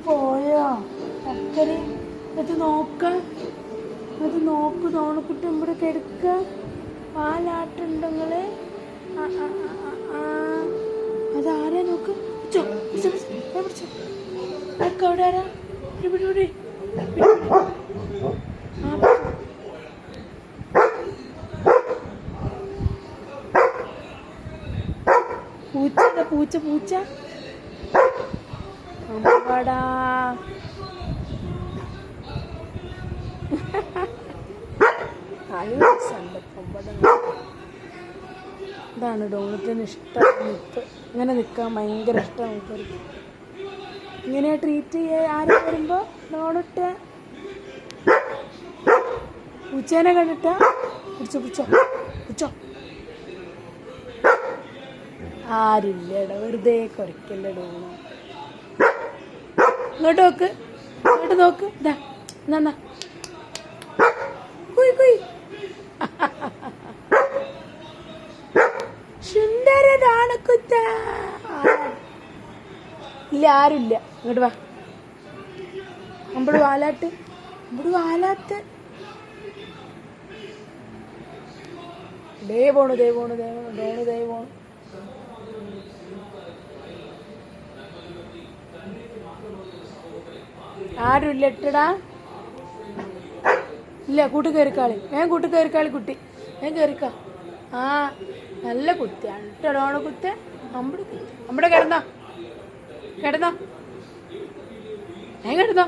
പോയോ അക്കരെ? അത് നോക്ക് തോണക്കുട്ടി ഇവിടെ കിടക്ക. പാലാട്ടുണ്ടെങ്കില് അതാരാ നോക്ക്. പിടിച്ചോ അവിടെ ആരാ? പിടി. പൂച്ച അമ്പടാ. ഇതാണ് ഡോണറ്റിന് ഇഷ്ടം. ഇങ്ങനെ നിൽക്കാൻ ഭയങ്കര ഇഷ്ടമാണ്. ഇങ്ങനെ ട്രീറ്റ് ചെയ്യാൻ ആരും വരുമ്പോ ഡോണറ്റ് പൂച്ചേനെ കണ്ടിട്ടാ പിടിച്ചോ. ആരില്ലട, വെറുതെ കുറയ്ക്കല്ലേ ഡോണ. ഇങ്ങോട്ട് നോക്ക് ഇതാ എന്നാ കുയ് സുന്ദരനാണ് കുത്ത. ഇല്ല, ആരുമില്ല. ഇങ്ങോട്ട് വാ. അമ്പട് വാലാട്ട്. ദേ പോണു ഡോണ്. ആരുമില്ല ഇട്ടടാ. ഇല്ല, കൂട്ട് കയറിക്കാളി. കുട്ടി ഞാൻ കയറിക്ക. ആ നല്ല കുത്തിയാണ് ഇട്ടടോണ കുത്ത്. അമ്പടെ കിടന്നോ ഞാൻ കിടന്നോ.